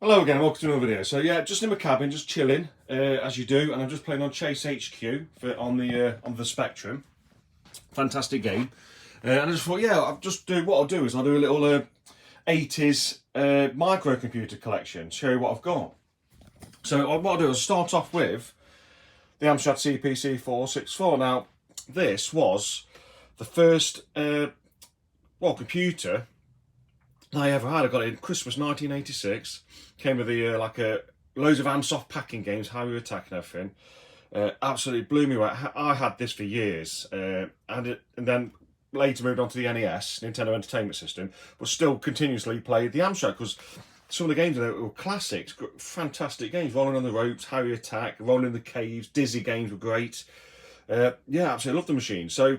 Hello again, welcome to another video. So yeah, just in my cabin, just chilling, as you do, and I'm just playing on Chase HQ on the Spectrum. Fantastic game. And I just thought, yeah, I'll just do what I'll do is I'll do a little 80s microcomputer collection, show you what I've got. So what I'll do is start off with the Amstrad CPC 464. Now, this was the first computer I ever had. I got it in Christmas 1986. Came with the loads of Amsoft packing games, how we were attacking everything. Absolutely blew me away. I had this for years, and then later moved on to the NES, Nintendo Entertainment System, but still continuously played the Amstrad because some of the games in there were classics, fantastic games. Rolling on the Ropes, How You Attack, Rolling in the Caves, Dizzy games were great. Yeah, absolutely love the machine. So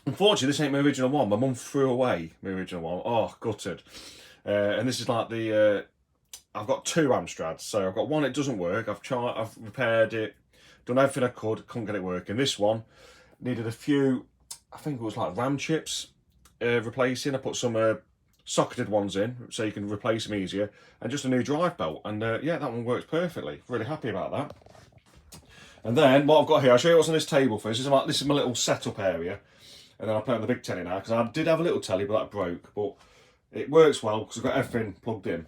unfortunately, this ain't my original one. My mum threw away my original one. Oh, gutted. And this is like the... I've got two Amstrads. So I've got one, it doesn't work. I've repaired it, done everything I could, couldn't get it working. This one needed a few, I think it was like RAM chips replacing. I put some socketed ones in so you can replace them easier. And just a new drive belt. And yeah, that one works perfectly. Really happy about that. And then what I've got here, I'll show you what's on this table first. This is my little setup area. And then I'll play on the big telly now, because I did have a little telly, but that broke. But it works well, because I've got everything plugged in.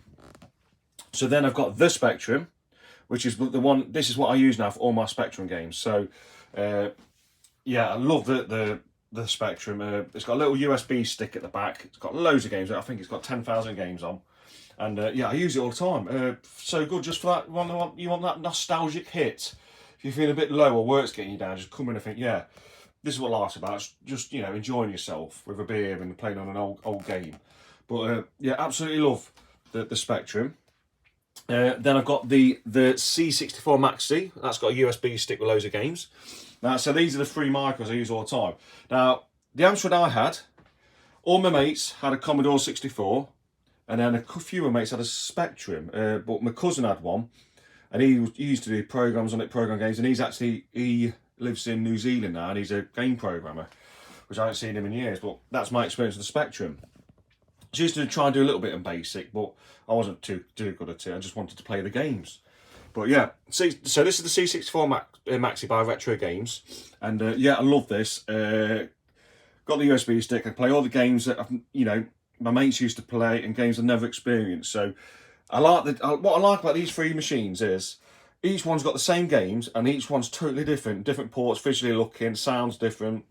So then I've got the Spectrum, which is the one, this is what I use now for all my Spectrum games. So, yeah, I love the Spectrum. It's got a little USB stick at the back. It's got loads of games. I think it's got 10,000 games on. And, yeah, I use it all the time. So good, just for that, you want that nostalgic hit. If you feel a bit low or work's getting you down, just come in and think, yeah, this is what life's about. It's just, you know, enjoying yourself with a beer and playing on an old game. But yeah, absolutely love the Spectrum. Then I've got the C64 Maxi. That's got a USB stick with loads of games. Now, so these are the three micros I use all the time. Now, the Amstrad I had, all my mates had a Commodore 64, and then a few of my mates had a Spectrum. But my cousin had one, and he used to do programs on it, program games, and he lives in New Zealand now, and he's a game programmer, which I haven't seen him in years, but that's my experience with the Spectrum. I used to try and do a little bit of basic, but I wasn't too good at it. I just wanted to play the games. But yeah, so this is the C64 Maxi by Retro Games, and yeah, I love this. Got the USB stick. I play all the games that my mates used to play and games I've never experienced. So I like what I like about these three machines is each one's got the same games, and each one's totally different ports, visually looking, sounds different,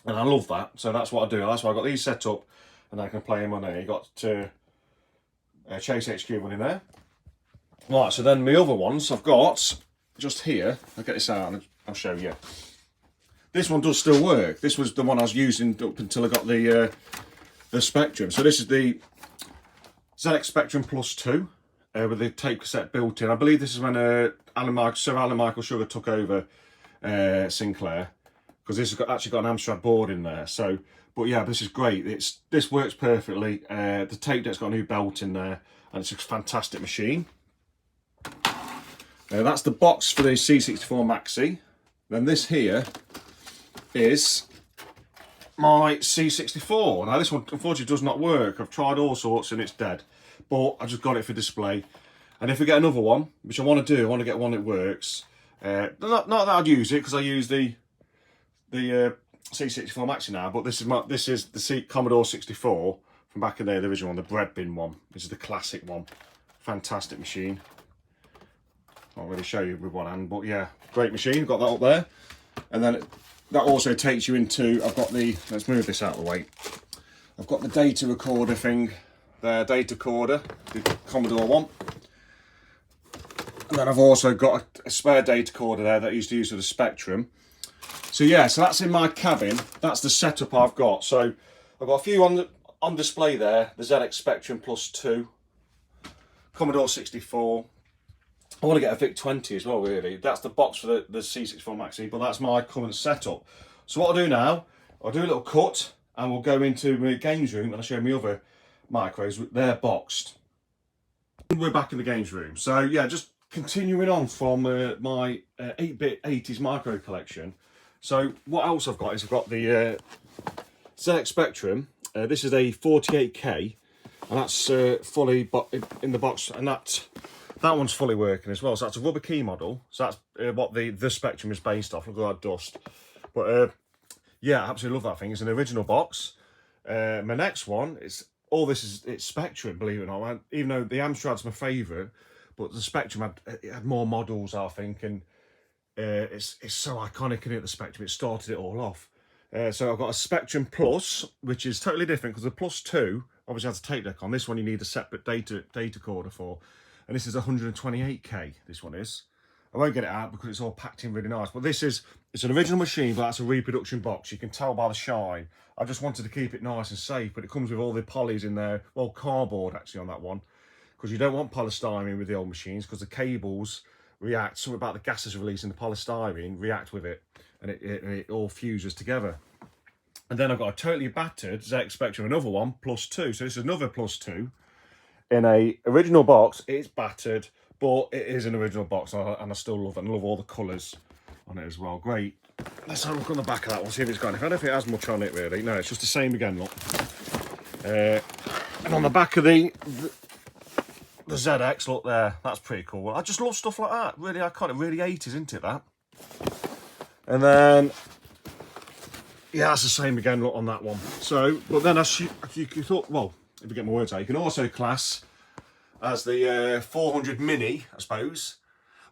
and I love that. So that's what I do. That's why I got these set up, and I can play them on there. You got Chase HQ one in there. Right, so then my other ones I've got just here. I'll get this out and I'll show you. This one does still work. This was the one I was using up until I got the Spectrum. So this is the ZX Spectrum Plus 2 with the tape cassette built in. I believe this is when Sir Alan Michael Sugar took over Sinclair, because this has actually got an Amstrad board in there. So, but yeah, this is great. This works perfectly. The tape deck's got a new belt in there, and it's a fantastic machine. That's the box for the C64 Maxi. Then this here is my C64. Now this one unfortunately does not work. I've tried all sorts and it's dead, but I just got it for display. And if we get another one, which I want to do, I want to get one that works. Not that I'd use it, because I use the C64 Maxi now, but this is the Commodore 64 from back in there, the original one, the bread bin one. This is the classic one. Fantastic machine. I'll really show you with one hand, but yeah, great machine. Got that up there, and then that also takes you into. I've got the. Let's move this out of the way. I've got the data recorder thing there, data recorder, the Commodore one, and then I've also got a spare data recorder there that I used to use for the Spectrum. So yeah, so that's in my cabin. That's the setup I've got. So I've got a few on display there. The ZX Spectrum Plus 2, Commodore 64. I want to get a VIC-20 as well, really. That's the box for the C64 Maxi, but that's my current setup. So what I'll do now, I'll do a little cut, and we'll go into my games room, and I'll show you my other micros. They're boxed. We're back in the games room. So yeah, just continuing on from my 8-bit 80s micro collection. So what else I've got is I've got the ZX Spectrum. This is a 48K. and that's fully in the box, and that one's fully working as well. So that's a rubber key model. So that's what the Spectrum is based off. Look at that dust. But yeah, I absolutely love that thing. It's an original box. My next one is it's Spectrum, believe it or not. Even though the Amstrad's my favourite, but the Spectrum had more models, I think, and it's so iconic in it. The Spectrum, it started it all off. So I've got a Spectrum Plus, which is totally different because the Plus 2 obviously has a tape deck on. This one you need a separate data recorder for, and this is 128K. This one is. I won't get it out because it's all packed in really nice. But it's an original machine, but that's a reproduction box. You can tell by the shine. I just wanted to keep it nice and safe, but it comes with all the polys in there. Well, cardboard actually on that one, because you don't want polystyrene with the old machines because the cables react. Something about the gases releasing the polystyrene react with it, and it all fuses together. And then I've got a totally battered ZX Spectrum, another one, Plus 2. So this is another Plus 2 in a original box. It's battered, but it is an original box, and I still love it. And love all the colours on it as well. Great. Let's have a look on the back of that one, see if it's got anything. I don't think it has much on it really. No, it's just the same again, look. And on the back of the ZX, look there, that's pretty cool. I just love stuff like that. Really iconic, really 80s, isn't it, that? And then, yeah, that's the same again, look, on that one. So, but then as you thought, well, if you get my words out, you can also class as the 400 Mini, I suppose,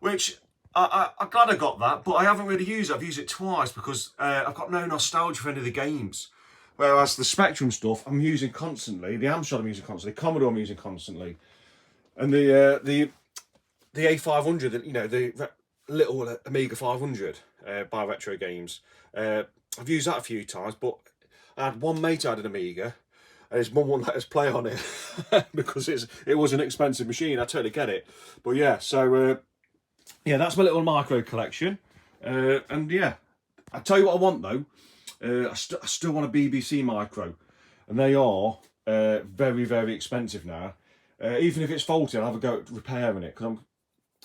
which I'm glad I got that, but I haven't really used it. I've used it twice because I've got no nostalgia for any of the games. Whereas the Spectrum stuff I'm using constantly, the Amstrad I'm using constantly, Commodore I'm using constantly, and the A500, you know, the little Amiga 500 by Retro Games. I've used that a few times, but I had one mate who had an Amiga, and his mum wouldn't let us play on it because it was an expensive machine. I totally get it, but yeah. So yeah, that's my little micro collection, and yeah, I tell you what I want though. I still want a BBC micro, and they are very, very expensive now. Even if it's faulty, I'll have a go at repairing it because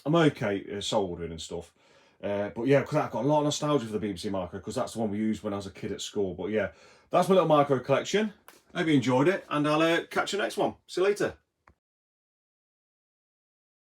I'm okay soldering and stuff. But yeah, because I've got a lot of nostalgia for the BBC micro because that's the one we used when I was a kid at school. But yeah, that's my little micro collection. Hope you enjoyed it, and I'll catch you next one. See you later.